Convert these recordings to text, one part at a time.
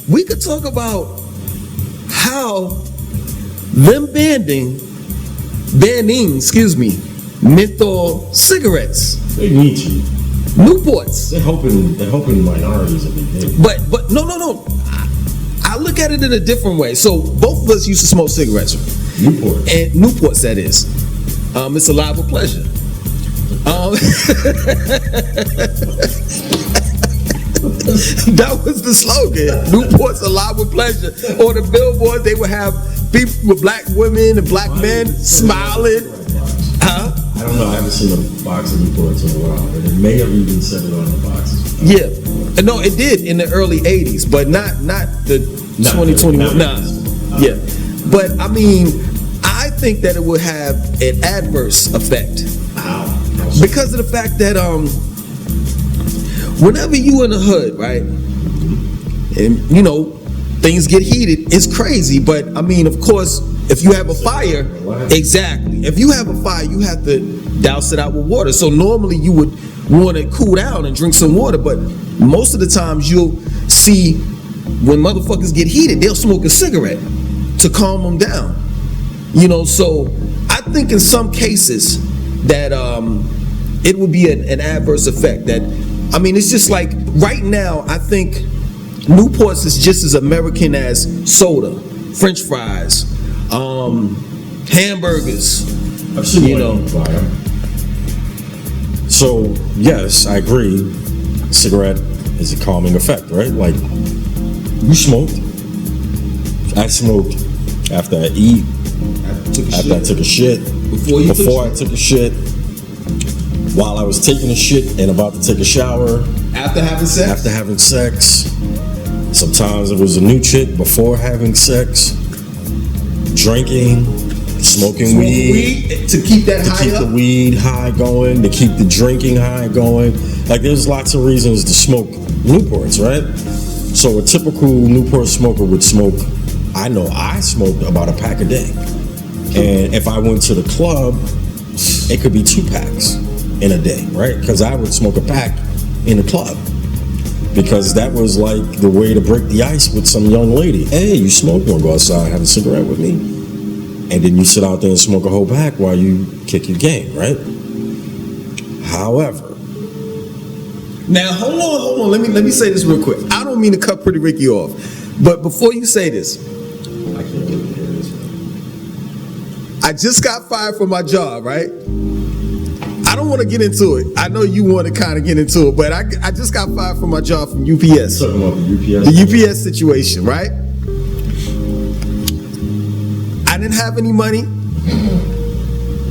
we could talk about how them banning, menthol cigarettes. They need to. Newports. They're helping minorities every day. But no. I look at it in a different way. So both of us used to smoke cigarettes. Newports. And Newports, that is. It's a live with pleasure. That was the slogan. Newports alive with pleasure. On the billboards, they would have people with black women and black men smiling. Huh? I don't know. I haven't seen a box of Newports in a while, but it may have even said it on the boxes. Yeah. No, it did in the early 80s, but not the 2021. Nah. Yeah. But I mean, I think that it would have an adverse effect. How? Because of the fact that whenever you in the hood, right, and you know things get heated, it's crazy. But I mean, of course, if you have a fire, exactly. If you have a fire, you have to douse it out with water. So normally you would want to cool down and drink some water, but most of the times you'll see when motherfuckers get heated, they'll smoke a cigarette to calm them down. You know, so I think in some cases that it would be an adverse effect. That, I mean, it's just like right now, I think Newports is just as American as soda, French fries, hamburgers. I've seen you know. So yes, I agree. Cigarette is a calming effect, right? Like, you smoked. I smoked after I eat. After I took a shit. Before I took a shit. While I was taking a shit and about to take a shower. After having sex? After having sex. Sometimes it was a new chick before having sex. Drinking. Smoking weed. To keep that high up? To keep the weed high going. To keep the drinking high going. Like, there's lots of reasons to smoke Newports, right? So a typical Newport smoker would smoke, I know I smoked about a pack a day. And if I went to the club, it could be 2 packs in a day, right? Because I would smoke a pack in the club. Because that was like the way to break the ice with some young lady. Hey, you smoke? You want to go outside and have a cigarette with me? And then you sit out there and smoke a whole pack while you kick your game, right? However. Now, hold on. Let me say this real quick. I don't mean to cut Pretty Ricky off. But before you say this, I can't wait to hear this. I just got fired from my job, right? I don't want to get into it. I know you want to kind of get into it, but I just got fired from my job from UPS. Talking about the UPS? The UPS situation, right? I didn't have any money.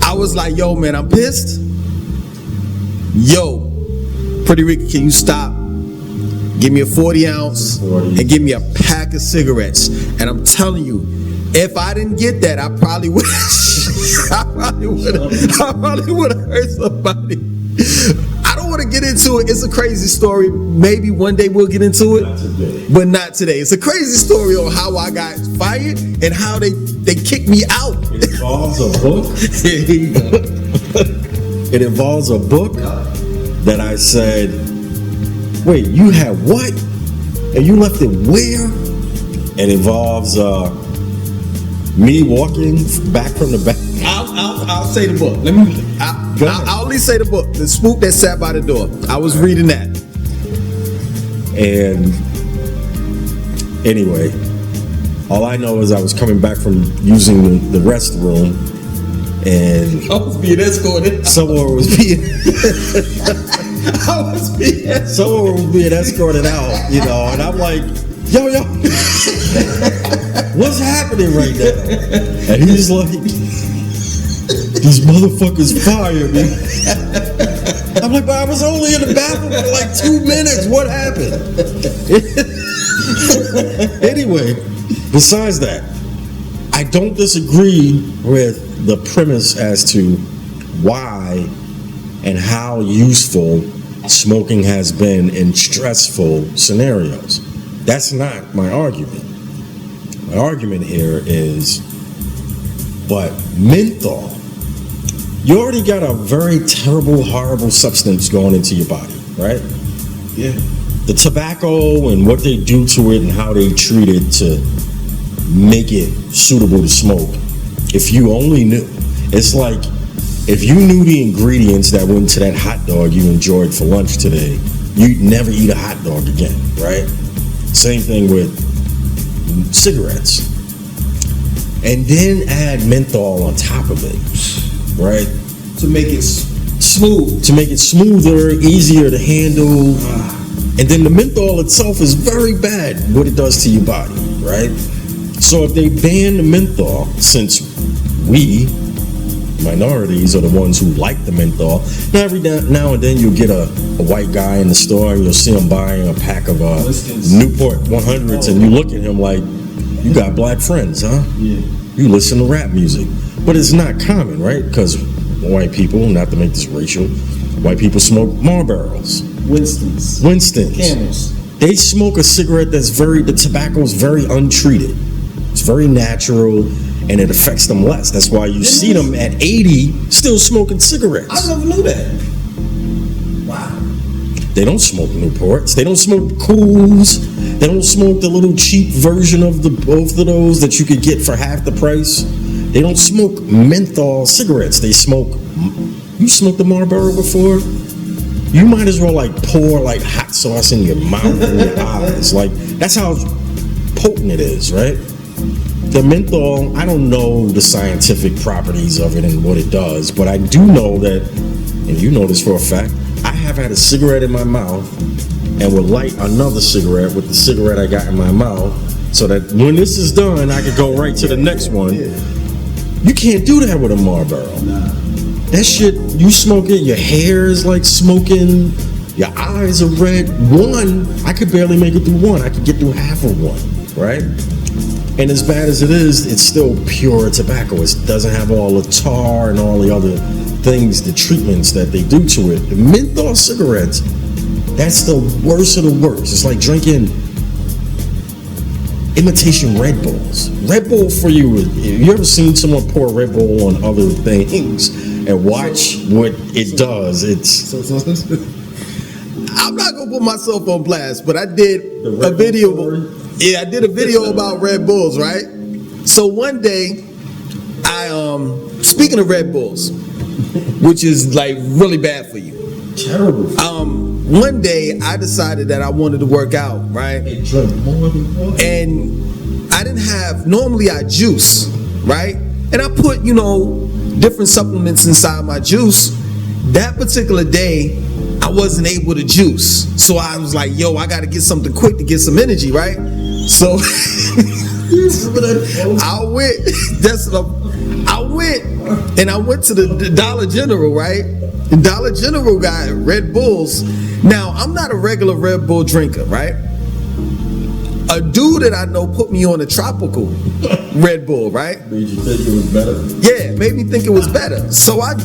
I was like, yo, man, I'm pissed. Yo, Pretty Ricky, can you stop? Give me a 40 ounce and give me a pack of cigarettes. And I'm telling you, if I didn't get that, I probably would have hurt somebody. I don't want to get into it. It's a crazy story. Maybe one day we'll get into it. Not today. But not today. It's a crazy story on how I got fired and how they kicked me out. It involves a book. Here you go. It involves a book that I said, wait, you had what? And you left it where? It involves me walking back from the back. I'll say the book. I'll at least say the book. The Spook That Sat by the Door. I was reading that. And anyway, all I know is I was coming back from using the restroom, and I was being escorted. Someone was being escorted out, you know, and I'm like, yo, what's happening right now? And he's like, these motherfuckers fired me. I'm like, but I was only in the bathroom for like 2 minutes. What happened? Anyway, besides that, I don't disagree with the premise as to why and how useful smoking has been in stressful scenarios. That's not my argument. My argument here is, but menthol, you already got a very terrible, horrible substance going into your body, right? Yeah. the tobacco and what they do to it and how they treat it to make it suitable to smoke. If you only knew, it's like if you knew the ingredients that went into that hot dog you enjoyed for lunch today, you'd never eat a hot dog again, right? Same thing with cigarettes. And then add menthol on top of it, right? To make it smooth. To make it smoother, easier to handle. And then the menthol itself is very bad, what it does to your body, right? So if they ban the menthol, since we, minorities, are the ones who like the menthol, now every now and then you'll get a white guy in the store and you'll see him buying a pack of Newport 100s and you look at him like, you got black friends, huh? Yeah. You listen to rap music. But it's not common, right? Because white people, not to make this racial, white people smoke Marlboros. Winston's. Camels. They smoke a cigarette that's the tobacco's very untreated. It's very natural and it affects them less. That's why you see them at 80 still smoking cigarettes. I never knew that. Wow. They don't smoke Newports. They don't smoke Cools. They don't smoke the little cheap version of both of those that you could get for half the price. They don't smoke menthol cigarettes. They smoke. You smoked the Marlboro before? You might as well like pour like hot sauce in your mouth and your eyes. Like that's how potent it is, right? The menthol, I don't know the scientific properties of it and what it does, but I do know that, and you know this for a fact, I have had a cigarette in my mouth and would light another cigarette with the cigarette I got in my mouth so that when this is done, I could go right to the next one. You can't do that with a Marlboro. Nah. That shit, you smoke it, your hair is like smoking, your eyes are red. One, I could barely make it through one. I could get through half of one, right? And as bad as it is, it's still pure tobacco. It doesn't have all the tar and all the other things, the treatments that they do to it. The menthol cigarettes, that's the worst of the worst. It's like drinking imitation Red Bulls. Red Bull for you, have you ever seen someone pour Red Bull on other things and watch what it does? It's... I'm not gonna put myself on blast, but I did a video. Yeah, I did a video about Red Bulls, right? So one day, speaking of Red Bulls, which is like really bad for you. Terrible. One day I decided that I wanted to work out, right? And I didn't have, normally I juice, right? And I put, different supplements inside my juice. That particular day, I wasn't able to juice. So I was like, yo, I gotta get something quick to get some energy, right? So I went to the Dollar General, right? The Dollar General got Red Bulls. Now, I'm not a regular Red Bull drinker, right? A dude that I know put me on a tropical Red Bull, right? Made you think it was better? Yeah, made me think it was better. So I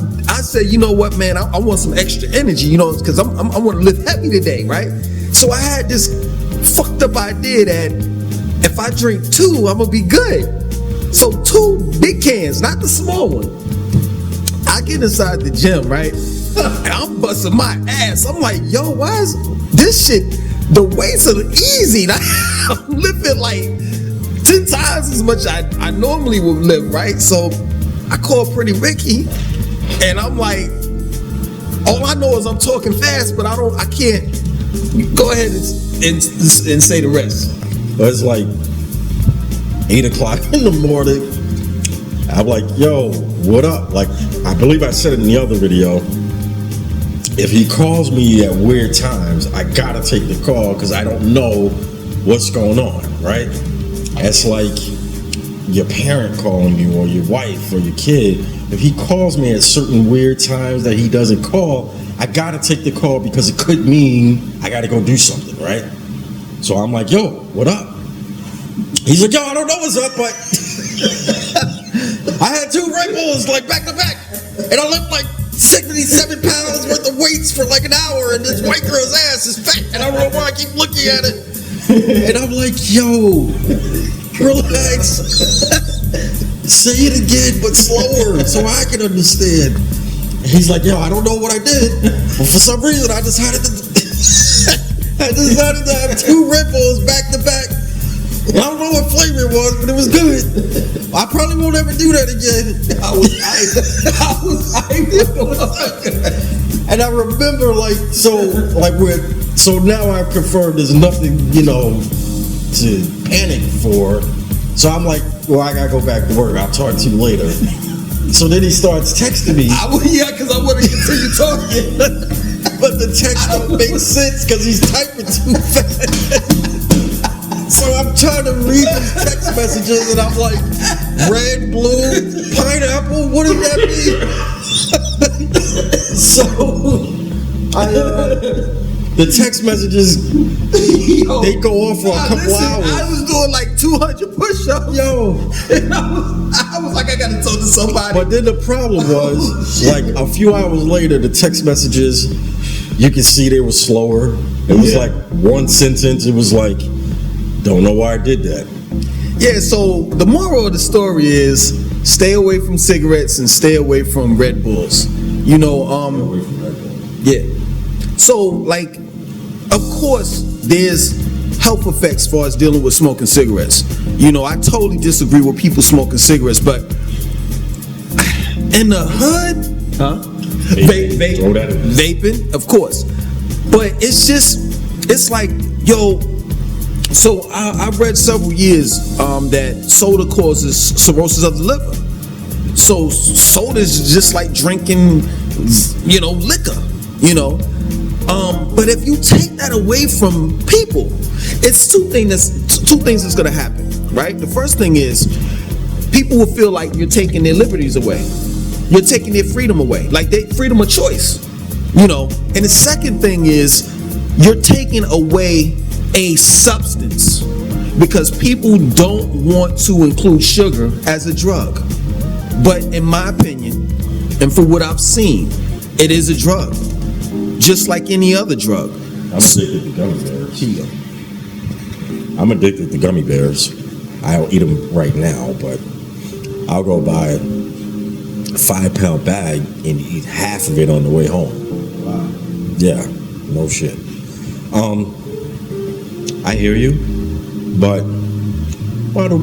said, you know what, man? I want some extra energy, because I want to lift heavy today, right? So I had this fucked up idea that if I drink 2, I'm gonna be good. So 2 big cans, not the small one. I get inside the gym, right? And I'm busting my ass. I'm like, yo, why is this shit? The weights are easy. I'm lifting like 10 times as much I normally would lift, right? So I call Pretty Ricky, and I'm like, all I know is I'm talking fast, but I can't. Go ahead and say the rest. It's like 8 o'clock in the morning. I'm like, yo, what up? Like, I believe I said it in the other video. If he calls me at weird times, I gotta take the call because I don't know what's going on, right? It's like your parent calling you or your wife or your kid. If he calls me at certain weird times that he doesn't call, I gotta take the call because it could mean I gotta go do something, right? So I'm like, yo, what up? He's like, yo, I don't know what's up, but I had 2 Red Bulls like back to back, and I lift like 77 pounds worth of weights for like an hour, and this white girl's ass is fat, and I don't know why I keep looking at it. And I'm like, yo, relax. Say it again, but slower, so I can understand. And he's like, yo, I don't know what I did, but for some reason I decided to I decided to have 2 Red Bulls back to back. I don't know what flavor it was, but it was good. I probably won't ever do that again. I was and I remember so now I've confirmed there's nothing, to panic for. So I'm like, well, I gotta go back to work. I'll talk to you later. So then he starts texting me. Because I want to continue talking. But the text don't make sense because he's typing too fast. So I'm trying to read his text messages and I'm like, red, blue, pineapple, what does that mean? So the text messages, they go on for a couple hours. I was doing like 200 push-ups. Yo. And I was like, I gotta talk to somebody. But then the problem was, like a few hours later, the text messages, you could see they were slower. It was like one sentence. It was like, don't know why I did that. Yeah, so the moral of the story is stay away from cigarettes and stay away from Red Bulls. Stay away from Red Bull. Yeah. So, like, of course, there's health effects as far as dealing with smoking cigarettes. I totally disagree with people smoking cigarettes, but in the hood, vaping, of course. But it's like, so I've read several years that soda causes cirrhosis of the liver. So soda is just like drinking, liquor, But if you take that away from people, it's two things that's gonna happen, right? The first thing is people will feel like you're taking their liberties away. You're taking their freedom away, like their freedom of choice, And the second thing is you're taking away a substance because people don't want to include sugar as a drug. But in my opinion, and for what I've seen, it is a drug, just like any other drug. I'm addicted to gummy bears. I'm addicted to gummy bears. I don't eat them right now, but I'll go buy a 5-pound bag and eat half of it on the way home. Wow. Yeah, no shit. I hear you, but why do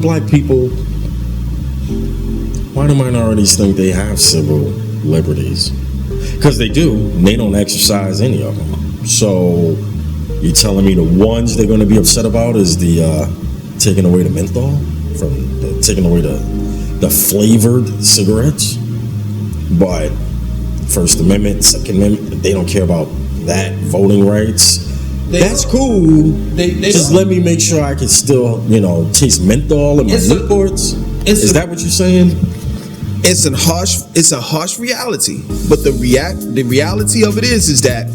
minorities think they have civil liberties? Because they do, and they don't exercise any of them. So you're telling me the ones they're going to be upset about is the taking away the menthol, taking away the flavored cigarettes? But First Amendment, Second Amendment, they don't care about that, voting rights. That's cool. They just let me make sure I can still, taste menthol in my Newports. Is that what you're saying? It's a harsh reality, but the reality of it is that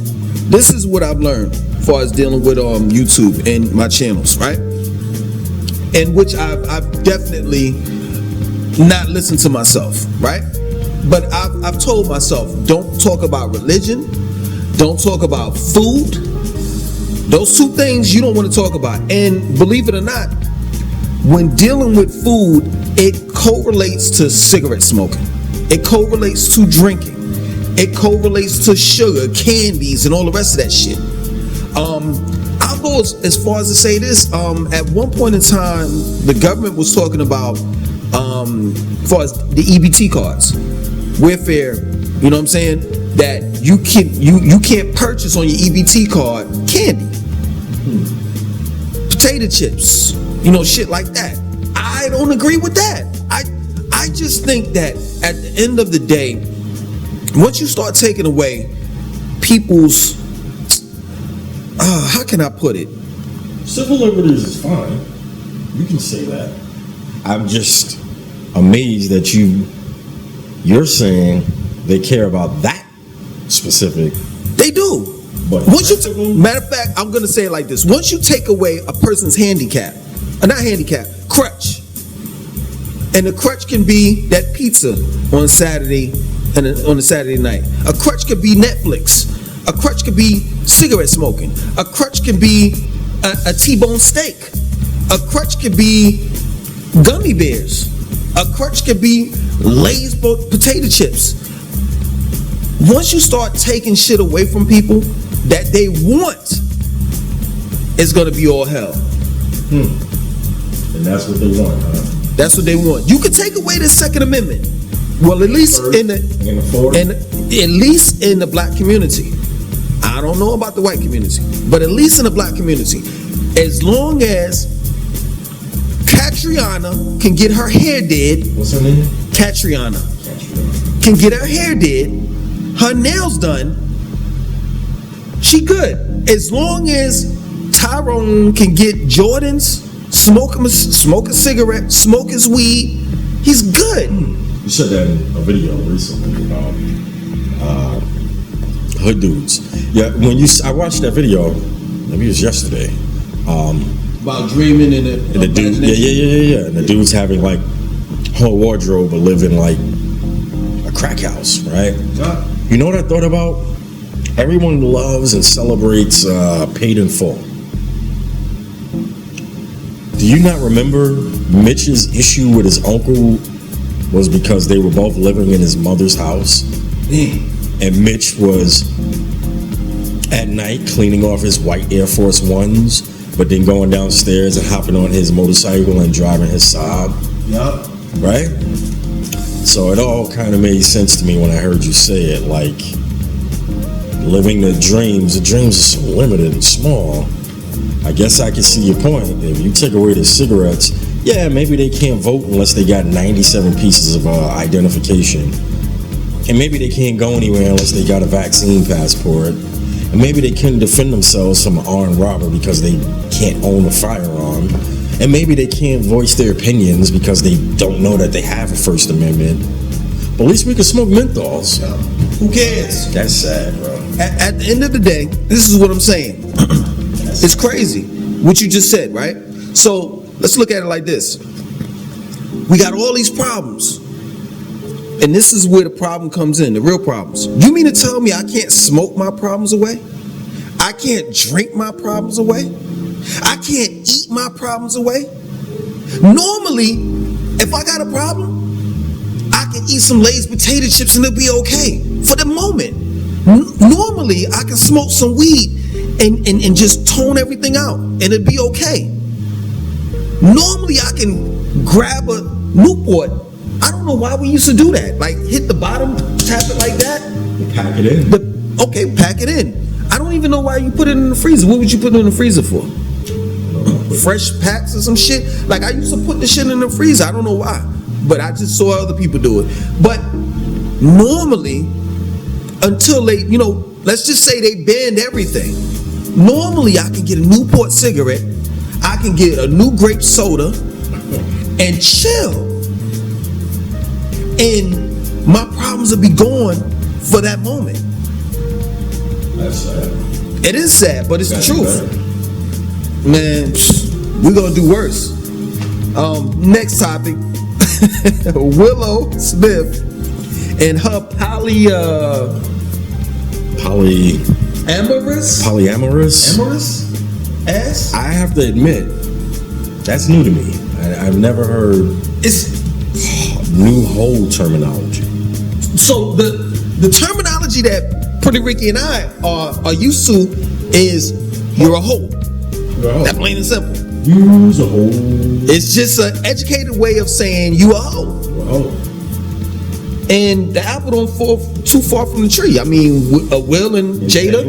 this is what I've learned as far as dealing with YouTube and my channels, right? In which I've definitely not listened to myself, right? But I've told myself, don't talk about religion, don't talk about food. Those two things you don't want to talk about. And believe it or not, when dealing with food, it correlates to cigarette smoking. It correlates to drinking. It correlates to sugar, candies, and all the rest of that shit. I'll go as far as to say this. At one point in time, the government was talking about, as far as the EBT cards, welfare, you know what I'm saying? That you can't purchase on your EBT card candy, potato chips, shit like that. I don't agree with that. I just think that at the end of the day, once you start taking away people's, how can I put it? Civil liberties is fine. You can say that. I'm just amazed that you're saying they care about that specific. They do. But matter of fact, I'm gonna say it like this: once you take away a person's crutch, and the crutch can be that pizza on Saturday and on a Saturday night. A crutch could be Netflix. A crutch could be cigarette smoking. A crutch could be a T-bone steak. A crutch could be gummy bears. A crutch could be Lay's potato chips. Once you start taking shit away from people that they want, it's gonna be all hell. And that's what they want, huh? That's what they want. You can take away the Second Amendment. Well, at least in the fourth, at least in the black community. I don't know about the white community, but at least in the black community, as long as Catriona can get her hair did. What's her name? Catriona can get her hair did, her nails done. She good. As long as Tyrone can get Jordans, smoke a cigarette, smoke his weed, he's good. You said that in a video recently about hood dudes. Yeah, I watched that video, maybe it was yesterday. About dreaming and the dude, yeah. And the dude's having like whole wardrobe but live in like a crack house, right? Yeah. You know what I thought about? Everyone loves and celebrates paid in full. Do you not remember Mitch's issue with his uncle was because they were both living in his mother's house? And Mitch was at night cleaning off his white Air Force Ones, but then going downstairs and hopping on his motorcycle and driving his Saab. Yup. Right? So it all kind of made sense to me when I heard you say it, like living the dreams are so limited and small. I guess I can see your point. If you take away the cigarettes, yeah, maybe they can't vote unless they got 97 pieces of identification. And maybe they can't go anywhere unless they got a vaccine passport. And maybe they couldn't defend themselves from an armed robber because they can't own a firearm. And maybe they can't voice their opinions because they don't know that they have a First Amendment. But at least we can smoke menthols. Yeah. Who cares? That's sad, bro. At the end of the day, this is what I'm saying. It's crazy what you just said, right? So let's look at it like this. We got all these problems. And this is where the problem comes in, the real problems. You mean to tell me I can't smoke my problems away? I can't drink my problems away? I can't eat my problems away? Normally, if I got a problem, I can eat some Lay's potato chips and it'll be okay for the moment. Normally, I can smoke some weed and just tone everything out and it'll be okay. Normally, I can grab a Newport. I don't know why we used to do that. Like hit the bottom, tap it like that. Pack it in. Okay, pack it in. I don't even know why you put it in the freezer. What would you put it in the freezer for? Fresh packs or some shit? Like I used to put the shit in the freezer. I don't know why. But I just saw other people do it. But normally, until they, let's just say they banned everything. Normally I can get a Newport cigarette, I can get a new grape soda and chill. And my problems will be gone for that moment. That's sad. It is sad, but it's the truth. Man, we're gonna do worse. Next topic. Willow Smith and her polyamorous ass. I have to admit, that's new to me. I've never heard It's new whole terminology. so the terminology that Puerto Rican and I are used to is you're a hoe. That plain and simple. You's a hoe. It's just an educated way of saying you a hoe. You're a hoe. And the apple don't fall too far from the tree. I mean, Will and Jada.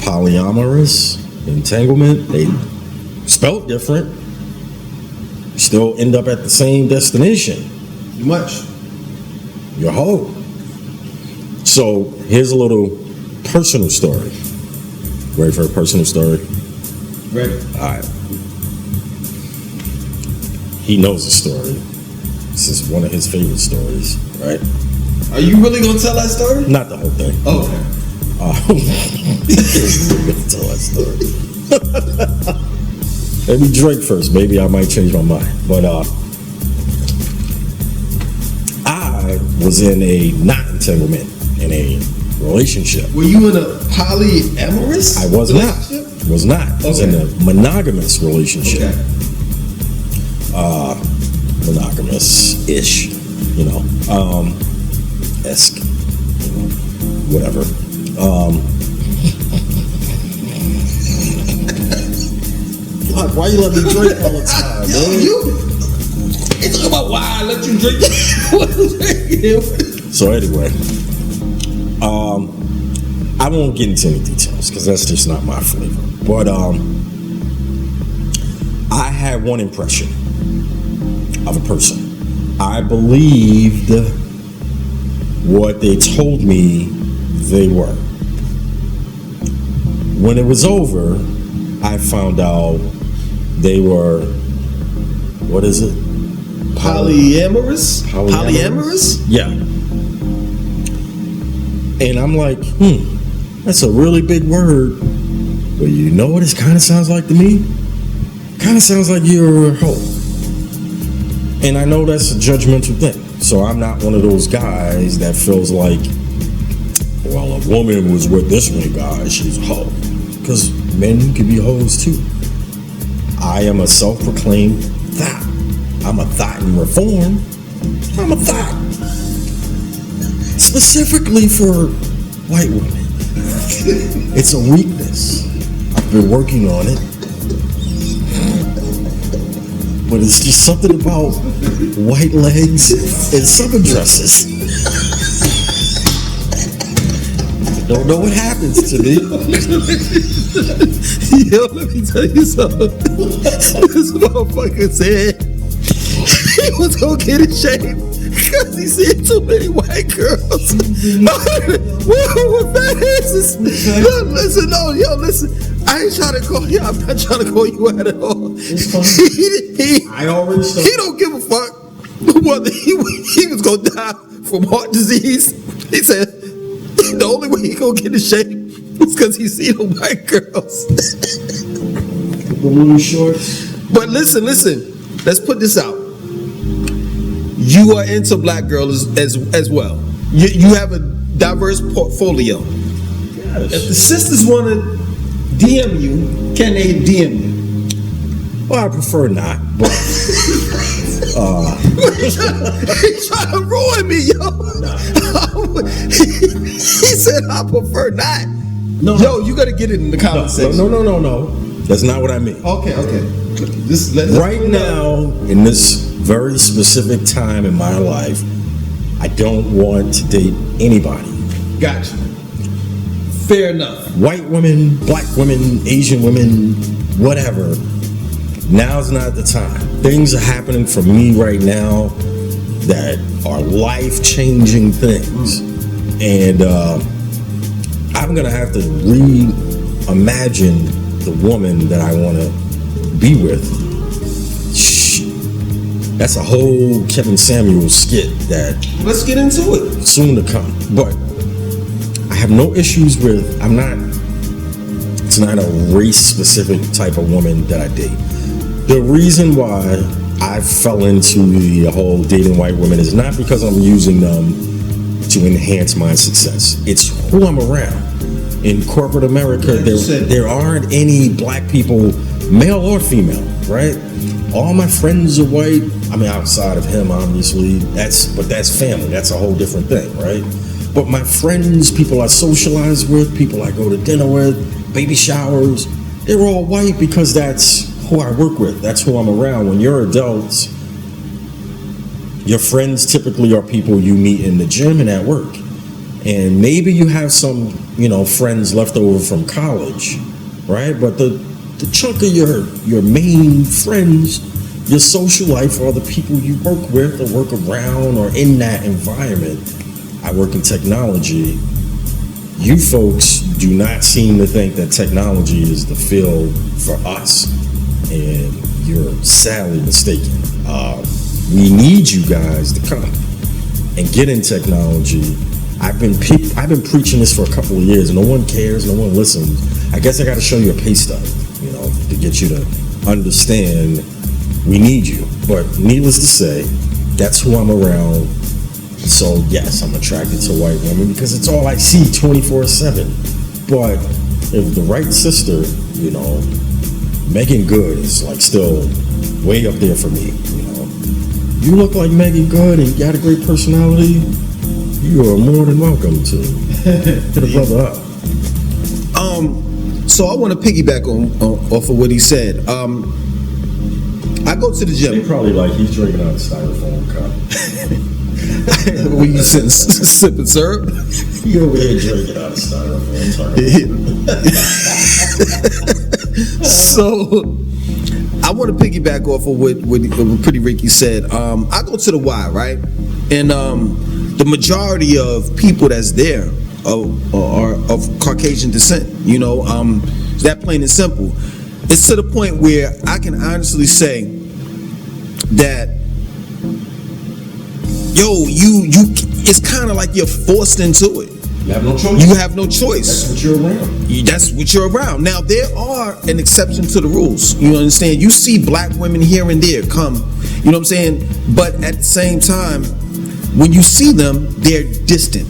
Polyamorous, entanglement, they spelled different. Still end up at the same destination. Much. You're a hoe. So here's a little personal story. Ready for a personal story? Ready. All right. He knows the story. This is one of his favorite stories, right? Are you really gonna tell that story? Not the whole thing. Oh, okay. He's really gonna tell that story. Maybe Drake first. Maybe I might change my mind. But I was in a not entanglement, in a relationship. Were you in a polyamorous? I was not. Was not. I was in a monogamous relationship. Okay. Monogamous-ish, esque, whatever. Why you let me drink all the time, man? You talking about why I let you drink? So anyway, I won't get into any details because that's just not my flavor. But I had one impression of a person. I believed what they told me they were. When it was over, I found out they were, what is it? Polyamorous? Yeah. And I'm like, that's a really big word. But you know what it kind of sounds like to me? Kind of sounds like you're a hoe. And I know that's a judgmental thing. So I'm not one of those guys that feels like, well, a woman was with this many guys, she's a hoe. Because men can be hoes too. I am a self-proclaimed thought. I'm a thought in reform. I'm a thought. Specifically for white women. It's a weakness. I've been working on it. But it's just something about white legs and summer dresses. Don't know what happens to me. Yo, let me tell you something. This motherfucker said he was gonna get in shape because he seen too many white girls. With fat asses. Listen. I ain't trying to call you. I'm not trying to call you out at all. I already started. He don't give a fuck whether he was gonna die from heart disease. He said the only way he gonna get in shape is because he see the white girls. The little shorts. But listen. Let's put this out. You are into black girls as well. You have a diverse portfolio. Yes. If the sisters want to DM you, can they DM you? Well, I prefer not. But He's trying to ruin me, yo. He said I prefer not. No. Yo, you gotta get it in the comment section. No. That's not what I mean. Okay. Right now, in this very specific time in my life, I don't want to date anybody. Gotcha. Fair enough. White women, black women, Asian women, whatever. Now's not the time. Things are happening for me right now that are life-changing things. And I'm going to have to reimagine the woman that I want to be with. That's a whole Kevin Samuels skit that Let's get into it. soon to come. But I have no issues with, it's not a race-specific type of woman that I date. The reason why I fell into the whole dating white women is not because I'm using them to enhance my success. It's who I'm around. In corporate America, there aren't any black people, male or female, right? All my friends are white. I mean, outside of him, obviously. That's family. That's a whole different thing, right? But my friends, people I socialize with, people I go to dinner with, baby showers, they're all white because that's who I work with. That's who I'm around. When you're adults, your friends typically are people you meet in the gym and at work. And maybe you have some, friends left over from college, right? But the chunk of your main friends, your social life, are the people you work with or work around or in that environment. I work in technology. You folks do not seem to think that technology is the field for us, and you're sadly mistaken. We need you guys to come and get in technology. I've been preaching this for a couple of years. No one cares. No one listens. I guess I got to show you a pay stub, to get you to understand we need you. But needless to say, that's who I'm around. So yes, I'm attracted to white women because it's all I see 24/7. But if the right sister, Megan Good is like still way up there for me. You look like Megan Good and you got a great personality. You are more than welcome to hit a brother up. So I want to piggyback off of what he said. I go to the They gym. probably like he's drinking out of styrofoam cup. When you sipping syrup. You over here drinking out of styrofoam. So I want to piggyback off of what Pretty Ricky said. I go to the Y, right? And the majority of people that's there are of Caucasian descent. It's that plain and simple. It's to the point where I can honestly say that, it's kind of like you're forced into it. You have no choice. You have no choice. That's what you're around. That's what you're around. Now, there are an exception to the rules. You understand? You see black women here and there come. You know what I'm saying? But at the same time, when you see them, they're distant.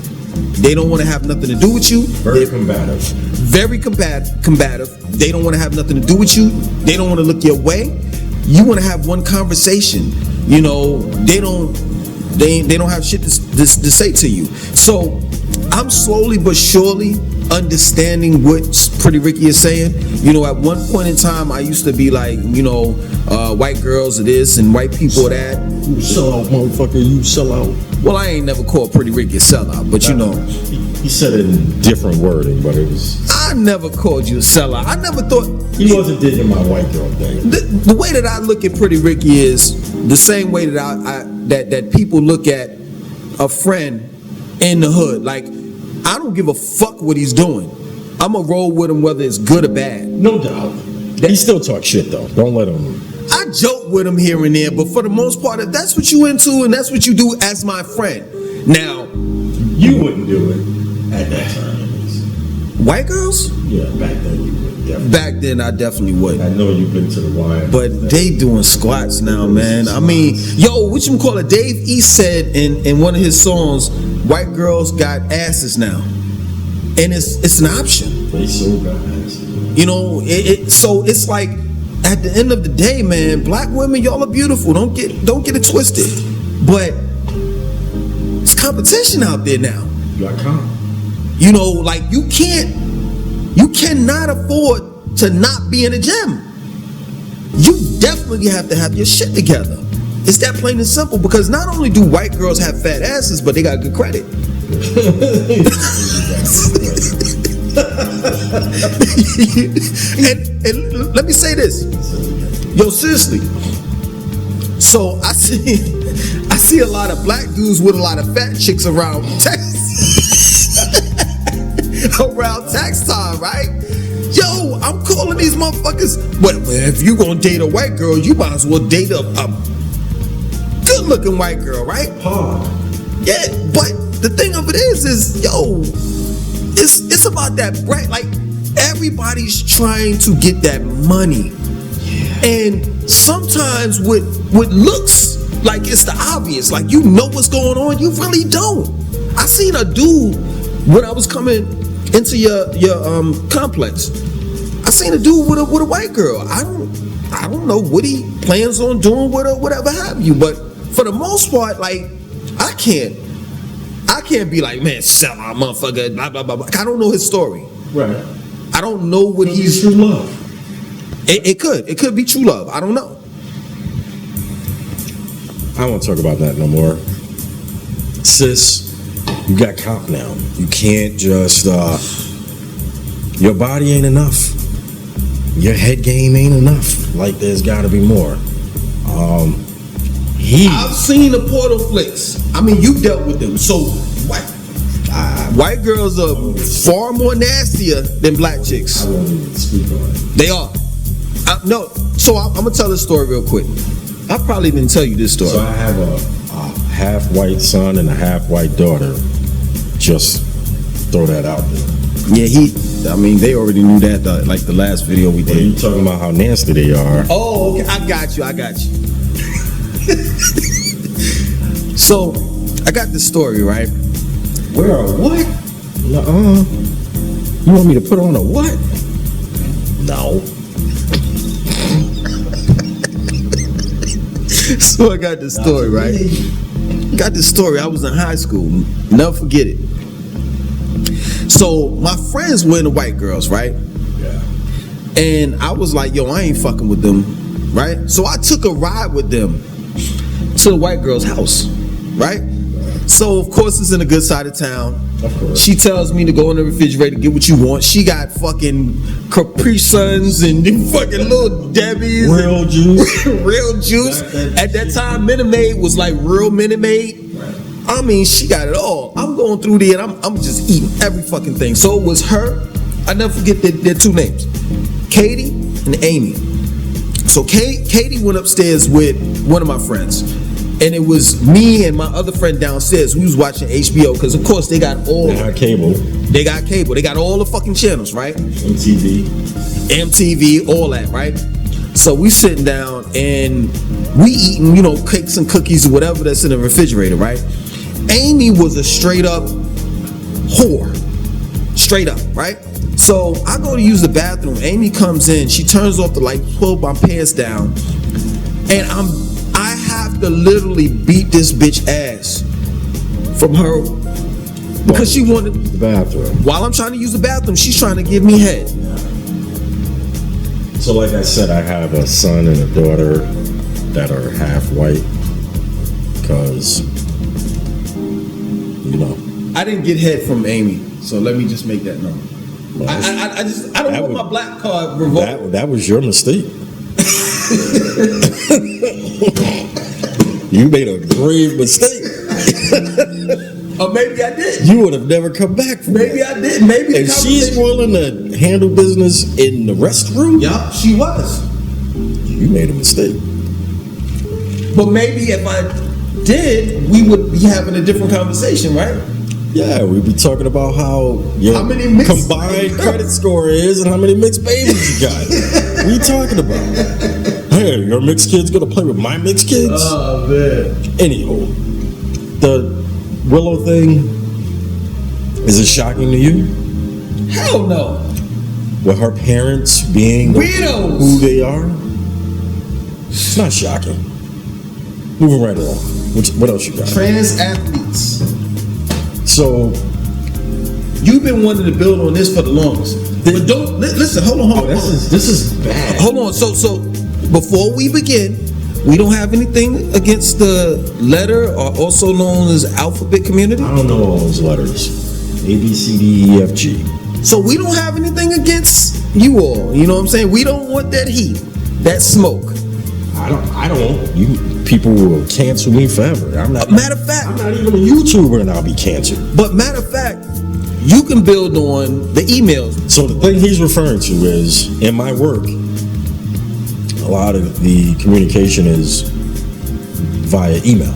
They don't want to have nothing to do with you. Very combative. Very combative. They don't want to have nothing to do with you. They don't want to look your way. You want to have one conversation. They don't have shit to say to you. So I'm slowly but surely understanding what Pretty Ricky is saying. At one point in time, I used to be like, white girls are this and white people are that. You sell out, motherfucker. You sell out. Well, I ain't never called Pretty Ricky a sellout, but He said it in different wording, but it was. I never called you a sellout. I never thought. He wasn't digging my white girl thing. The way that I look at Pretty Ricky is the same way that that people look at a friend in the hood. Like, I don't give a fuck what he's doing. I'm gonna roll with him whether it's good or bad. No doubt. He still talks shit though. Don't let him. I joke with him here and there, but for the most part, if that's what you into and that's what you do as my friend. Now, you wouldn't do it at that time, at least. White girls? Yeah, back then you would. Definitely. Back then, I definitely would. I know you've been to the Y. But they doing squats now, man. I mean, Dave East said in one of his songs, white girls got asses now. And it's an option. They so got asses. So it's like, at the end of the day, man, black women, y'all are beautiful. Don't get it twisted. But it's competition out there now. You got comp. Like you cannot afford to not be in the gym. You definitely have to have your shit together. It's that plain and simple, because not only do white girls have fat asses, but they got good credit. and let me say this. Yo, seriously. So I see a lot of black dudes with a lot of fat chicks around tax time, right? Yo, I'm calling these motherfuckers. Well, if you gonna date a white girl, you might as well date a good-looking white girl, right? Yeah, but the thing of it is it's about that bread. Like, everybody's trying to get that money, and sometimes what looks like it's the obvious, like what's going on, you really don't. I seen a dude when I was coming into your complex. I seen a dude with a white girl. I don't know what he plans on doing with her, whatever have you. But for the most part, like, I can't be like, man, sell out, motherfucker, blah blah blah blah. I don't know his story. Right. I don't know what he's true love. It could be true love. I don't know. I won't talk about that no more. Sis, you got comp now. You can't just your body ain't enough. Your head game ain't enough. Like, there's gotta be more. I've seen the Portal flicks. I mean, you dealt with them. So white girls are far more nastier than black chicks. I won't even speak on it. They are. No. So I'm gonna tell this story real quick. I probably didn't tell you this story. So I have a half white son and a half white daughter. Just throw that out there. Yeah, they already knew that, like the last video we did. You talking about how nasty they are. Oh, okay. I got you. So, I got this story, right? Where a what? Nuh-uh. You want me to put on a what? No. So I got this story, right? Got this story. I was in high school. Never forget it. So my friends were into white girls, right? Yeah. And I was like, yo, I ain't fucking with them. right? So I took a ride with them to the white girl's house, right? So of course it's in a good side of town. Of course. She tells me to go in the refrigerator, get what you want. She got fucking Capri Suns and fucking Little Debbie's. Real juice. Real juice. At that time, Minute Maid was like real Minute Maid. I mean, she got it all. I'm going through there and I'm just eating every fucking thing. So it was her. I never forget their two names, Katie and Amy. So Katie went upstairs with one of my friends, and it was me and my other friend downstairs. We was watching HBO because, of course, they got all. They got cable. They got cable. They got all the fucking channels, right? MTV, all that, right? So we sitting down and we eating, cakes and cookies or whatever that's in the refrigerator, right? Amy was a straight up whore, straight up, right? So I go to use the bathroom. Amy comes in. She turns off the light, pull my pants down, and I have to literally beat this bitch ass from her because she wanted the bathroom. While I'm trying to use the bathroom, she's trying to give me head. So like I said, I have a son and a daughter that are half white because, I didn't get head from Amy, so let me just make that known. I don't want my black card revoked. That was your mistake. You made a grave mistake. Or maybe I did. You would have never come back from Maybe that. I did. Maybe. And she's willing to handle business in the restroom? Yeah, she was. You made a mistake. But maybe if I did, we would be having a different conversation, right? Yeah, we'd be talking about how your How many mixed combined credit score is and how many mixed babies you got. What are you talking about? Hey, your mixed kid's gonna play with my mixed kids? Oh, man. Anywho, the Willow thing, is it shocking to you? Hell no. With her parents being Weirdos. who they are? It's not shocking. Moving right along. What else you got? Trans athletes. So, You've been wanting to build on this for the longest. But don't listen. Hold on. this is bad. Hold on. So before we begin, we don't have anything against the letter, or also known as alphabet community. I don't know all those letters. A, B, C, D, E, F, G. So we don't have anything against you all. You know what I'm saying? We don't want that heat, that smoke. I don't. You people will cancel me forever. Matter of fact, I'm not even a YouTuber and I'll be canceled. But matter of fact, you can build on the emails. So the thing he's referring to is, in my work, a lot of the communication is via email.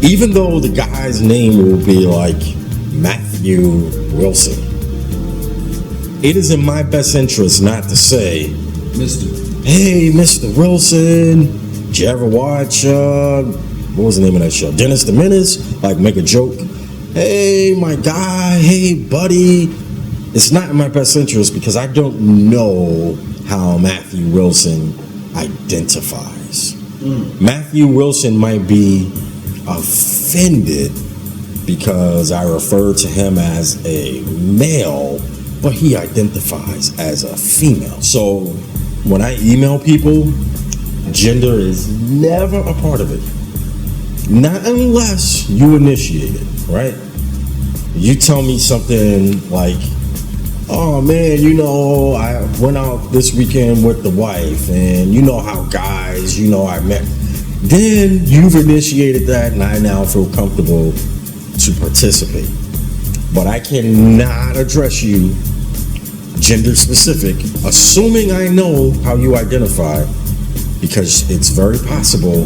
Even though the guy's name will be like Matthew Wilson, it is in my best interest not to say, Hey, Mr. Wilson, did you ever watch, what was the name of that show? Dennis the Menace? Like, make a joke. Hey, my guy, hey, buddy. It's not in my best interest because I don't know how Matthew Wilson identifies. Matthew Wilson might be offended because I refer to him as a male, but he identifies as a female. So when I email people, gender is never a part of it. Not unless you initiate it, right? You tell me something like, oh man, I went out this weekend with the wife, and you know how guys, I met. Then you've initiated that, and I now feel comfortable to participate. But I cannot address you gender specific, assuming I know how you identify, because it's very possible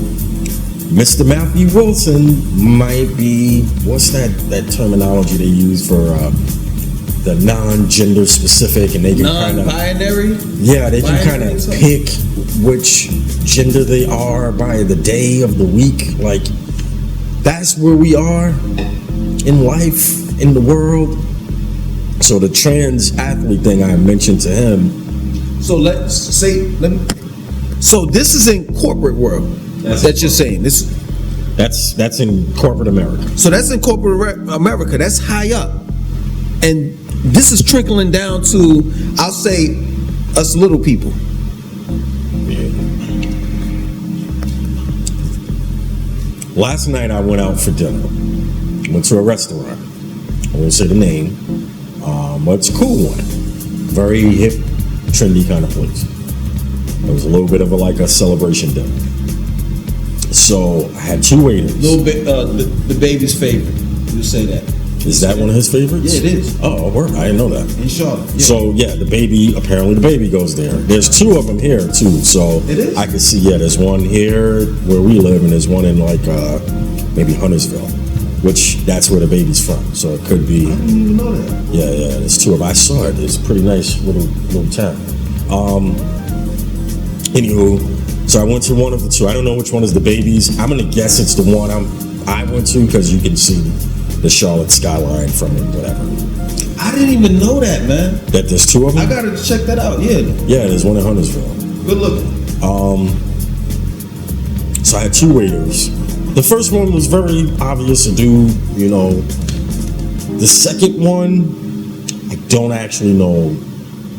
Mr. Matthew Wilson might be, what's that terminology they use for the non-gender specific, and they can non-binary? They can kind of pick which gender they are by the day of the week. Like, that's where we are in life, in the world. So the trans athlete thing I mentioned to him. So so this is in corporate world that you're saying. That's in corporate America. So that's in corporate America. That's high up. And this is trickling down to, I'll say, us little people. Last night I went out for dinner. Went to a restaurant. I won't say the name. But it's a cool one. Very hip, trendy kind of place. It was a little bit of a celebration dinner. So I had 2 waiters. Little bit, the baby's favorite. You say that. Is that one of his favorites? Yeah, it is. Oh, word. I didn't know that. In Charlotte. Yeah. So yeah, apparently the baby goes there. There's 2 of them here too. So it is? I can see, there's one here where we live, and there's one in maybe Huntersville, which that's where the baby's from. So it could be. I didn't even know that. Yeah, there's 2 of them. I saw it. It's a pretty nice little town. Anywho, so I went to one of the 2. I don't know which one is the baby's. I'm gonna guess it's the one I went to, because you can see the Charlotte skyline from it, whatever. I didn't even know that, man. That there's 2 of them? I gotta check that out, yeah. Yeah, there's one in Huntersville. Good looking. So I had 2 waiters. The first one was very obvious to do, The second one, I don't actually know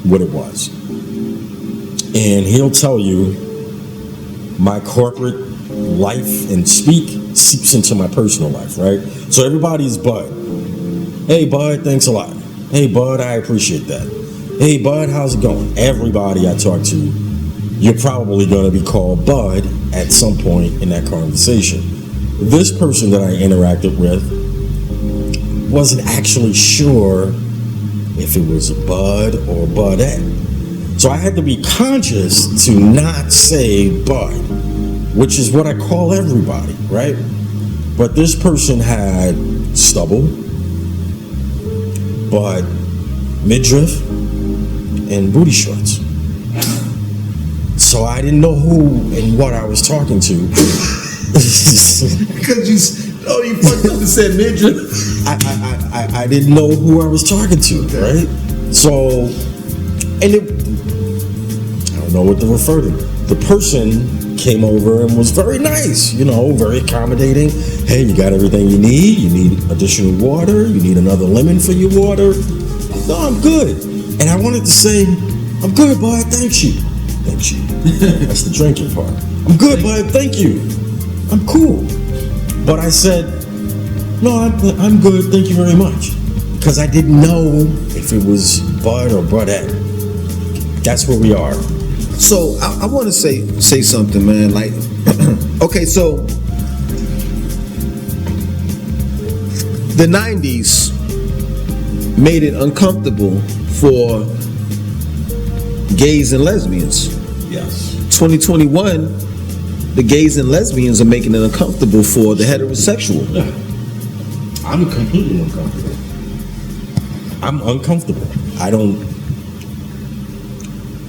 what it was. And he'll tell you my corporate life and speak seeps into my personal life, right? So everybody's Bud. Hey, Bud, thanks a lot. Hey, Bud, I appreciate that. Hey, Bud, how's it going? Everybody I talk to, you're probably going to be called Bud at some point in that conversation. This person that I interacted with wasn't actually sure if it was Bud or Budette. So I had to be conscious to not say Bud, which is what I call everybody, right? But this person had stubble, butt, midriff, and booty shorts. So I didn't know who and what I was talking to. Because you fucked up and said midriff. I didn't know who I was talking to, right? So, I don't know what to refer to. The person came over and was very nice, very accommodating. Hey, you got everything you need? You need additional water? You need another lemon for your water? No, I'm good. And I wanted to say, I'm good, bud, thank you. Thank you. That's the drinking part. I'm good, bud, thank you. I'm cool. But I said, no, I'm good, thank you very much. Because I didn't know if it was Bud or Budette. That's where we are. So I want to say something, man. Like, okay, so the 90s made it uncomfortable for gays and lesbians. Yes. 2021, the gays and lesbians are making it uncomfortable for the heterosexual. Yeah. I'm completely uncomfortable. I'm uncomfortable.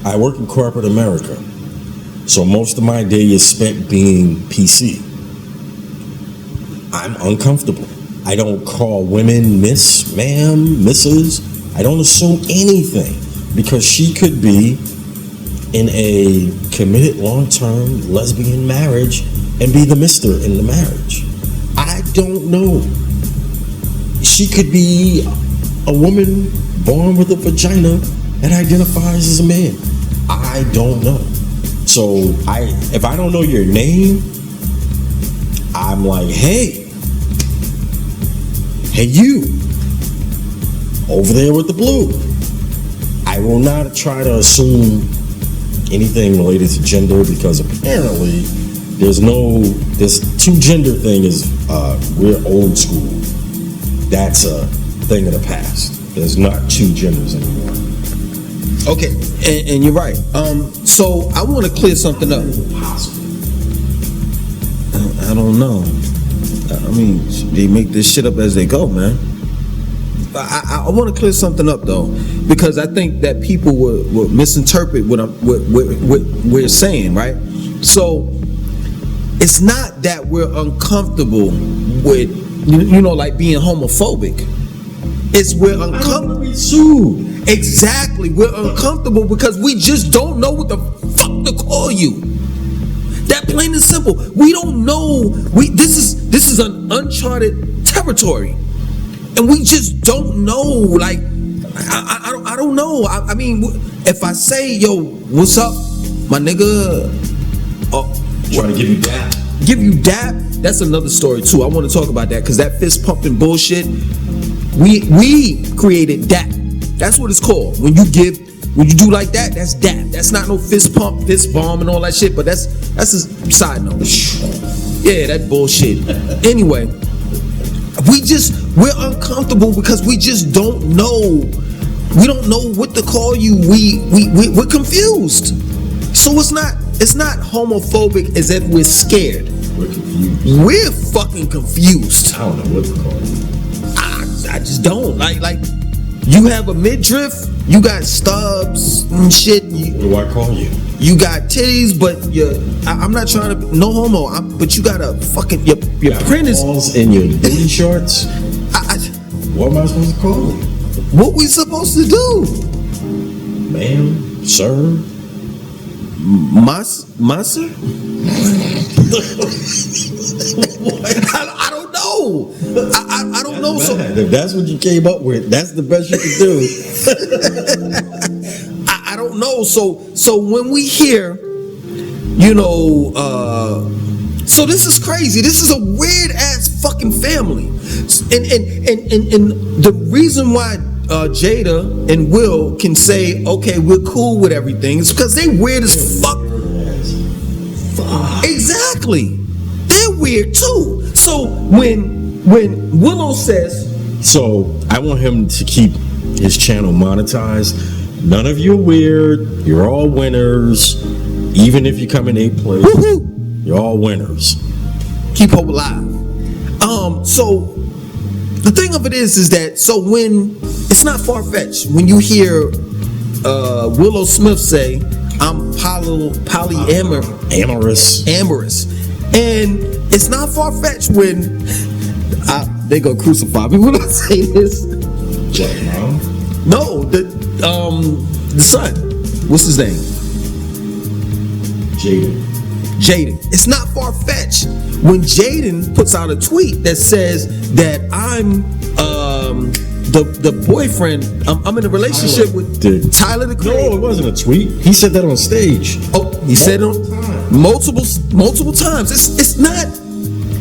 I work in corporate America, so most of my day is spent being PC. I'm uncomfortable. I don't call women miss, ma'am, Mrs. I don't assume anything, because she could be in a committed long-term lesbian marriage and be the mister in the marriage. I don't know. She could be a woman born with a vagina that identifies as a man. I don't know. So if I don't know your name, I'm like, hey you, over there with the blue. I will not try to assume anything related to gender, because apparently this 2-gender thing is, we're old school. That's a thing of the past. There's not 2 genders anymore. Okay, and you're right. So I want to clear something up. I don't know. I mean, they make this shit up as they go, man. I want to clear something up though, because I think that people will misinterpret what we're saying, right? So it's not that we're uncomfortable with, like being homophobic. It's we're uncomfortable. Exactly, we're uncomfortable because we just don't know what the fuck to call you. That plain and simple. We don't know. This is an uncharted territory, and we just don't know. Like, I don't know. I mean, if I say, yo, what's up, my nigga? Trying to give you dap. Give you dap. that's another story too. I want to talk about that because that fist pumping bullshit, we created that. That's what it's called. When you do like that, that's that. That's not no fist pump, fist bomb, and all that shit. But that's a side note. Yeah, that bullshit. Anyway, we're uncomfortable because we just don't know. We don't know what to call you. We're confused. So it's not homophobic as if we're scared. We're confused. We're fucking confused. I don't know what to call it. I just don't. Like you have a midriff, you got stubs and shit. What do I call you? You got titties, but I'm not trying to, no homo, but you got a fucking, your print is. Balls in your booty shorts? What am I supposed to call you? What we supposed to do? Ma'am? Sir? Massa? I don't know. I don't know. So if that's what you came up with, that's the best you can do. I don't know. So when we hear, so this is crazy. This is a weird ass fucking family, and the reason why Jada and Will can say, okay, we're cool with everything, is because they weird as fuck. Exactly. They're weird too. So when Willow says, so I want him to keep his channel monetized. None of you are weird. You're all winners. Even if you come in 8th place, woo-hoo, you're all winners. Keep hope alive. So the thing of it is that so when it's not far-fetched when you hear Willow Smith say, I'm amorous, and it's not far-fetched when they go crucify me when I say this. Jack Mom? No, the son. What's his name? Jaden. It's not far-fetched when Jaden puts out a tweet that says that I'm the boyfriend. I'm in a relationship with Tyler the Creator. No, it wasn't a tweet. He said that on stage. Oh, he said it on multiple times. It's not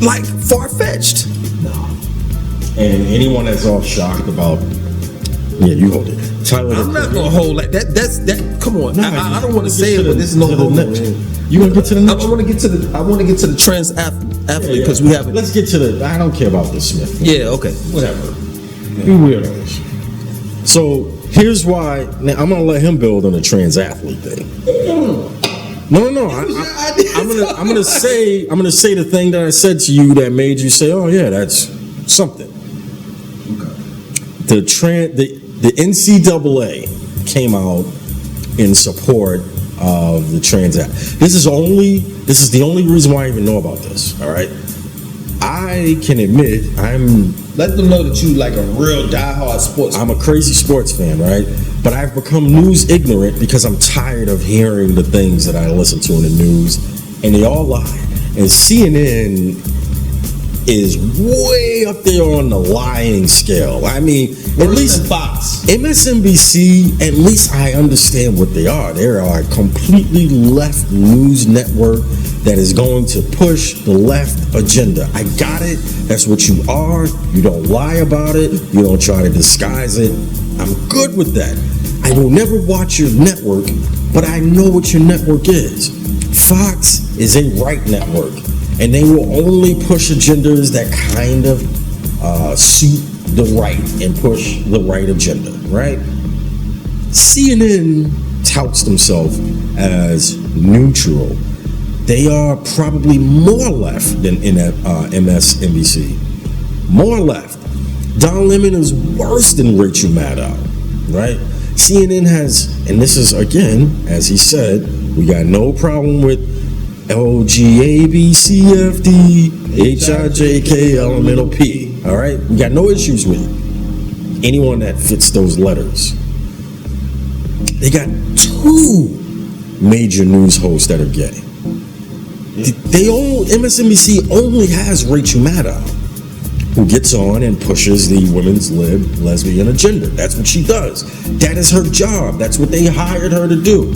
like far-fetched. No. And anyone that's all shocked about, yeah, you hold it. Tyler, I'm not gonna hold that. That. Come on. Nah, I don't want to say it, but this is no homo. You want to get to the next? I want to get to the trans athlete because we haven't. Let's get to the. I don't care about this Smith. Yeah. Okay. Whatever. You weirdos. So here's why. Now I'm gonna let him build on the trans athlete thing. No. I'm gonna say the thing that I said to you that made you say, oh yeah, that's something. Okay. The NCAA came out in support of the trans act. This is the only reason why I even know about this. All right, I can admit let them know that you like a real diehard sports fan. I'm a crazy sports fan, right? But I've become news ignorant because I'm tired of hearing the things that I listen to in the news, and they all lie. And CNN is way up there on the lying scale. I mean, at least Fox, MSNBC, at least I understand what they are. They are a completely left news network that is going to push the left agenda. I got it. That's what you are. You don't lie about it. You don't try to disguise it. I'm good with that. I will never watch your network, but I know what your network is. Fox is a right network, and they will only push agendas that kind of suit the right and push the right agenda, right? CNN touts themselves as neutral. They are probably more left than MSNBC. More left. Don Lemon is worse than Rachel Maddow, right? CNN has, and this is again, as he said, we got no problem with LGABCFDHIJKLMNOP. All right, we got no issues with anyone that fits those letters. They got 2 major news hosts that are gay. MSNBC only has Rachel Maddow, who gets on and pushes the women's lesbian agenda. That's what she does. That is her job. That's what they hired her to do.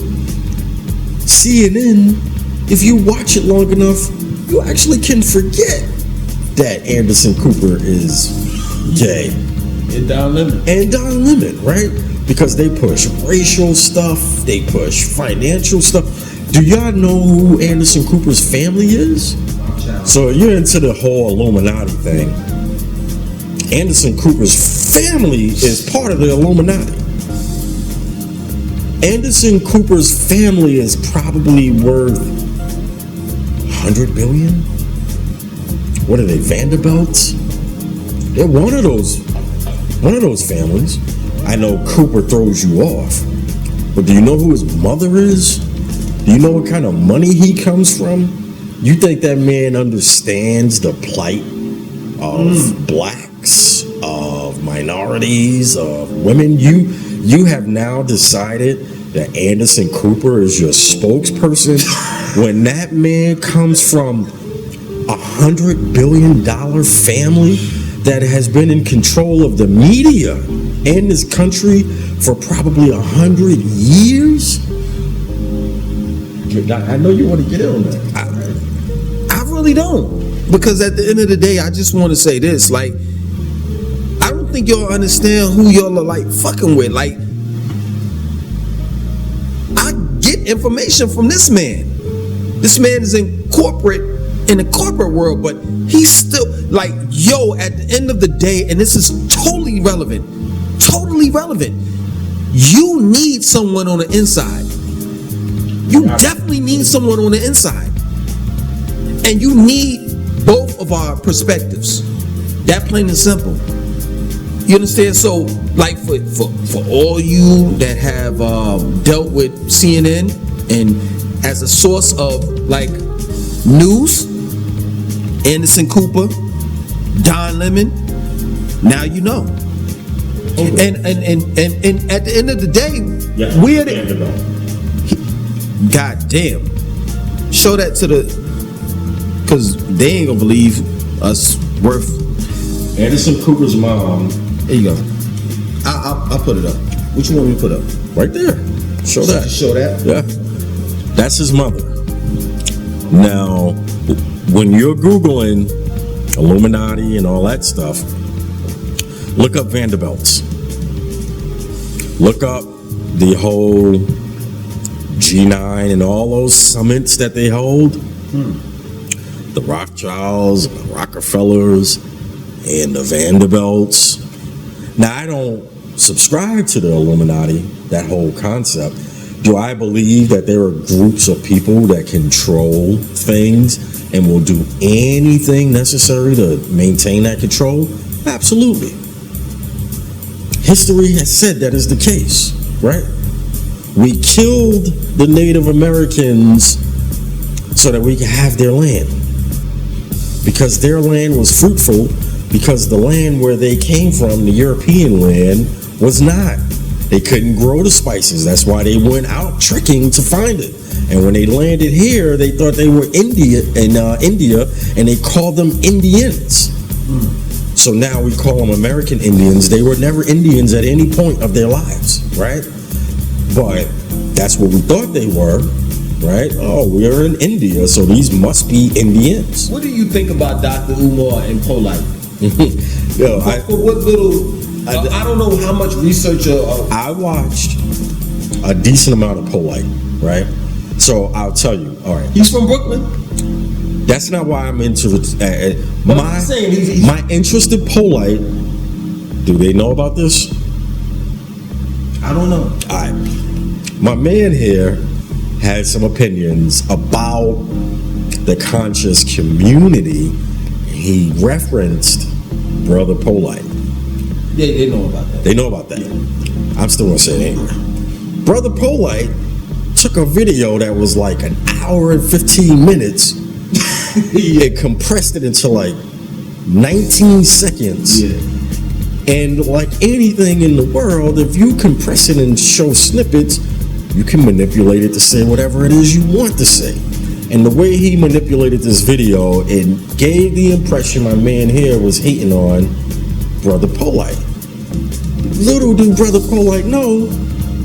CNN, if you watch it long enough, you actually can forget that Anderson Cooper is gay. And Don Lemon. And Don Lemon, right? Because they push racial stuff, they push financial stuff. Do y'all know who Anderson Cooper's family is? So you're into the whole Illuminati thing. Anderson Cooper's family is part of the Illuminati. Anderson Cooper's family is probably worth 100 billion. What are they, Vanderbilts? They're one of those families. I know Cooper throws you off, but do you know who his mother is? Do you know what kind of money he comes from? You think that man understands the plight of blacks, of minorities, of women? You have now decided that Anderson Cooper is your spokesperson when that man comes from $100 billion family that has been in control of the media in this country for probably 100 years. I know you want to get in on that. I really don't, because at the end of the day, I just want to say this: like, I don't think y'all understand who y'all are like fucking with. Like, I get information from this man. This man is in the corporate world, but he's still like, yo, at the end of the day, and this is totally relevant. You need someone on the inside. You definitely need someone on the inside. And you need both of our perspectives. That plain and simple. You understand? So, like, for all you that have dealt with CNN and as a source of like news, Anderson Cooper, Don Lemon, now you know. Okay. And at the end of the day, we're God damn. Show that to because they ain't gonna believe us worth. Anderson Cooper's mom. There you go. I'll put it up. What you want me to put up? Right there. Show that. Show that? Yeah. That's his mother. Now, when you're Googling Illuminati and all that stuff, look up Vanderbilts. Look up the whole G9 and all those summits that they hold. The Rothschilds, the Rockefellers, and the Vanderbilts. Now, I don't subscribe to the Illuminati, that whole concept. Do I believe that there are groups of people that control things and will do anything necessary to maintain that control? Absolutely. History has said that is the case, right? We killed the Native Americans so that we could have their land. Because their land was fruitful, because the land where they came from, the European land, was not. They couldn't grow the spices. That's why they went out trekking to find it. And when they landed here, they thought they were India, and they called them Indians. So now we call them American Indians. They were never Indians at any point of their lives, right? But that's what we thought they were, right? Oh, we're in India, so these must be Indians. What do you think about Dr. Umar and Polight? Yo, what little... I don't know how much research... I watched a decent amount of Polight, right? So I'll tell you, all right. He's from Brooklyn? That's not why I'm into it. He's my interest in Polight, do they know about this? I don't know. All right. My man here had some opinions about the conscious community. He referenced Brother Polight. Yeah, they know about that. They know about that. Yeah. I'm still gonna say it anyway. Brother Polight took a video that was like an hour and 15 minutes. It compressed it into like 19 seconds. Yeah. And like anything in the world, if you compress it and show snippets, you can manipulate it to say whatever it is you want to say. And the way he manipulated this video, it gave the impression my man here was hating on Brother Polight. Little did Brother Polight know,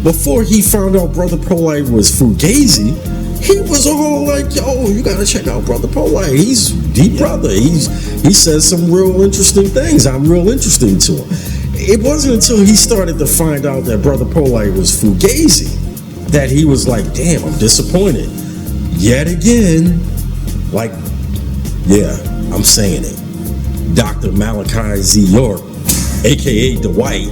before he found out Brother Polight was Fugazi, he was all like, yo, you gotta check out Brother Polight. He's deep brother. He says some real interesting things. I'm real interesting to him. It wasn't until he started to find out that Brother Polight was Fugazi that he was like, damn, I'm disappointed. Yet again, like, yeah, I'm saying it. Dr. Malachi Z. York, aka Dwight.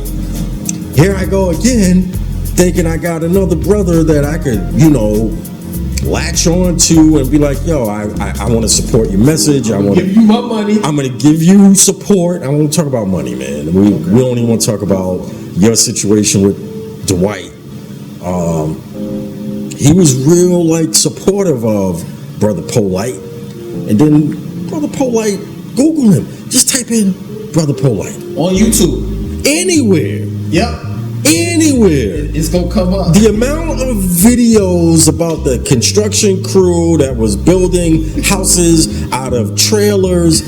Here I go again, thinking I got another brother that I could, latch on to and be like, yo, I want to support your message. I want to give you my money. I'm going to give you support. I want to talk about money, man. We don't even want to talk about your situation with Dwight. He was real supportive of Brother Polight. And then Brother Polight, Google him. Just type in Brother Polight. On YouTube. Anywhere. Yep. Anywhere. It's gonna come up. The amount of videos about the construction crew that was building houses out of trailers.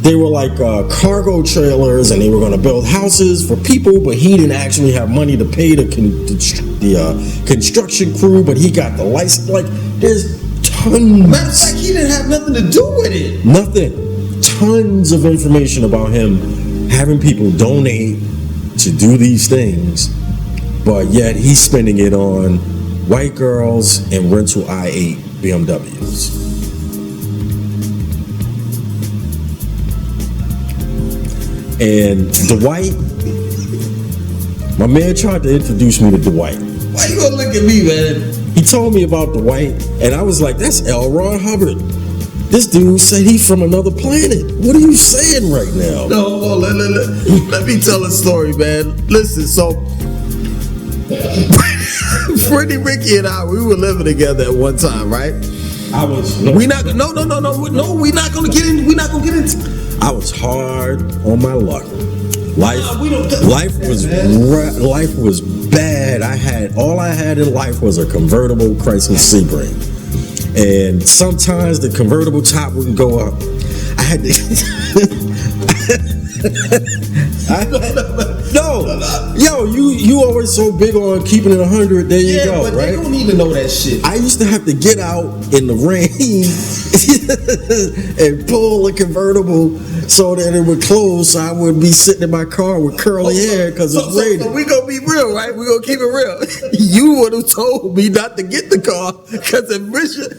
They were like cargo trailers, and they were gonna build houses for people, but he didn't actually have money to pay the construction crew, but he got the license. Like, there's tons. Matter of fact, he didn't have nothing to do with it. Nothing. Tons of information about him having people donate to do these things, but yet he's spending it on white girls and rental I-8 BMWs. And Dwight, my man tried to introduce me to Dwight. Why you gonna look at me, man? He told me about Dwight, and I was like, that's L. Ron Hubbard. This dude said he's from another planet. What are you saying right now? No, hold on, let me tell a story, man. Listen, so Freddie, Ricky, and I, we were living together at one time, right? We're not gonna get in. I was hard on my luck. Life was bad. All I had in life was a convertible Chrysler Sebring. And sometimes the convertible top wouldn't go up. I had to. You always so big on keeping it 100. There you go, but right? They don't need to know that shit. I used to have to get out in the rain and pull a convertible so that it would close, so I would be sitting in my car with curly hair because it's raining. So we gonna be real, right? We gonna keep it real. You would have told me not to get the car because in Richard,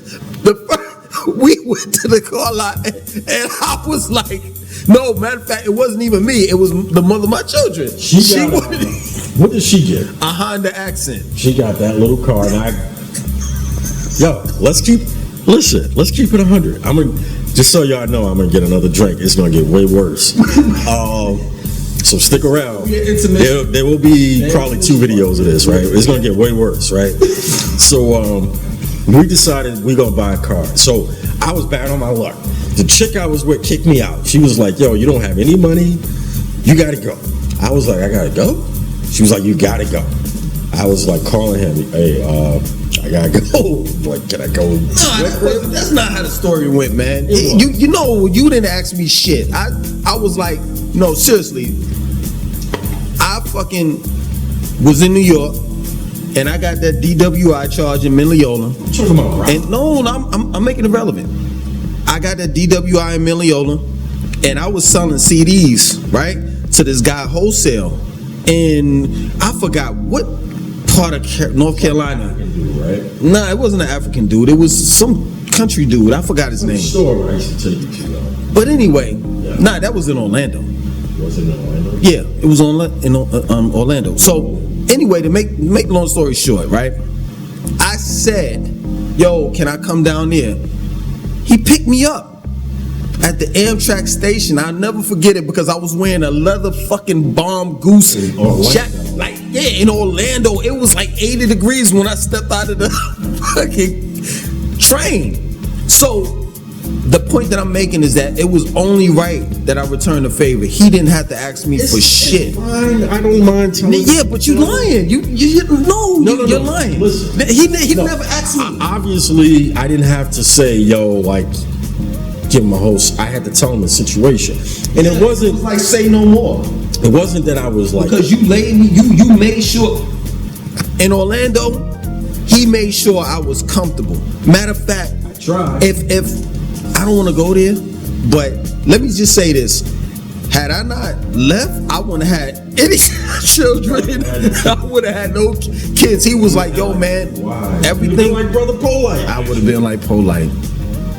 we went to the car lot and I was like, no, matter of fact, it wasn't even me. It was the mother of my children. What did she get? A Honda Accent. She got that little car, and let's keep it 100. I'm gonna, just so y'all know, I'm gonna get another drink. It's gonna get way worse. So stick around. There will be probably 2 videos of this, right? It's gonna get way worse, right? So we decided we gonna buy a car. So I was bad on my luck. The chick I was with kicked me out. She was like, yo, you don't have any money. You gotta go. I was like, I gotta go? She was like, you gotta go. I was like calling him, hey, I gotta go. Like, can I go? No, that's not how the story went, man. You didn't ask me shit. I was like, no, seriously. I fucking was in New York, and I got that DWI charge in Mineola. What you talking about, and no, I'm making it relevant. I got that DWI in Mineola, and I was selling CDs, right, to this guy wholesale, and I forgot what part of North Carolina. Right? Nah, it wasn't an African dude. It was some country dude. I forgot his name. Store I used to take you to. But anyway, nah, that was in Orlando. Was it in Orlando? Yeah, it was in Orlando. So anyway, to make long story short, right? I said, yo, can I come down there? He picked me up at the Amtrak station. I'll never forget it because I was wearing a leather fucking bomb goose jacket. Like, yeah, in Orlando, it was like 80 degrees when I stepped out of the fucking train. So the point that I'm making is that it was only right that I returned the favor. He didn't have to ask me for shit. Fine, I don't mind telling. Yeah, but you're lying. You're lying. Listen, he never asked me. Obviously, I didn't have to say, yo, like, give him a host. I had to tell him the situation, and it wasn't like say no more. It wasn't that I was like, because you laid me. You made sure in Orlando. he made sure I was comfortable. Matter of fact, if I don't want to go there, but let me just say this: had I not left, I wouldn't have had any children. I would have had no kids. He was like, "Yo, man, everything." Like Brother Polight. I would have been like Polight,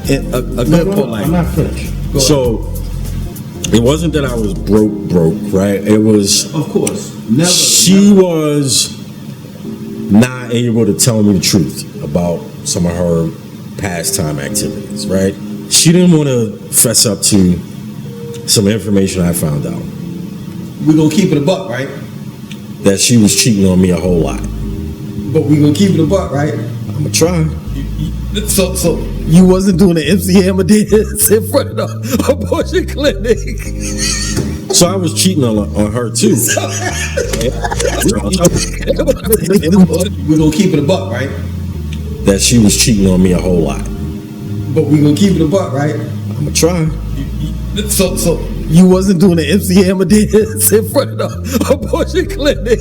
a good Polight. I'm not finished. So it wasn't that I was broke, right? It was, Of course, never. she was not able to tell me the truth about some of her pastime activities, right? She didn't want to fess up to some information I found out. We gonna keep it a buck, right? That she was cheating on me a whole lot. But we gonna keep it a buck, right? I'ma try. So you wasn't doing the MC Hammer dance in front of the abortion clinic. So I was cheating on her too. We gonna keep it a buck, right? That she was cheating on me a whole lot. But we gonna keep it a buck, right? I'ma try. So you wasn't doing the MC Hammer dance in front of the abortion clinic.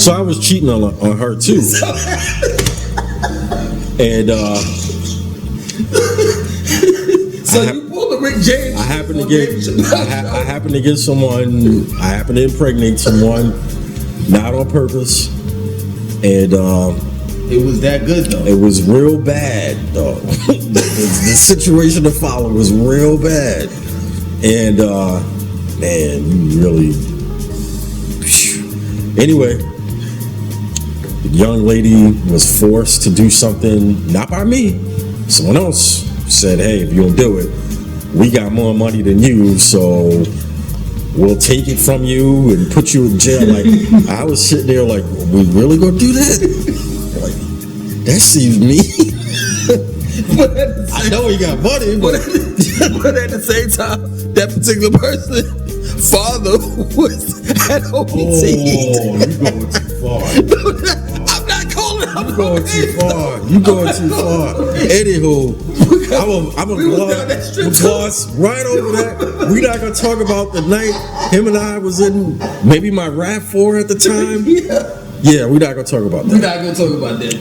So I was cheating on her too. And you pulled the Rick James. I happened to get someone. I happened to impregnate someone, not on purpose, and it was that good though. it was real bad. Though the situation to follow was real bad, and man, you really. Anyway, the young lady was forced to do something, not by me. Someone else said, "Hey, if you don't do it, we got more money than you, so we'll take it from you and put you in jail." Like, I was sitting there like, "We really gonna do that?" Like, that seems mean. I know he got money, but at the same time, that particular person, father, had OPT. Oh, you going too far. I'm not calling. You going too far. You going too far. Anywho, I'm a gloss right over that. We're not gonna talk about the night him and I was in maybe my RAV4 at the time. Yeah, we're not gonna talk about that. We're not gonna talk about that.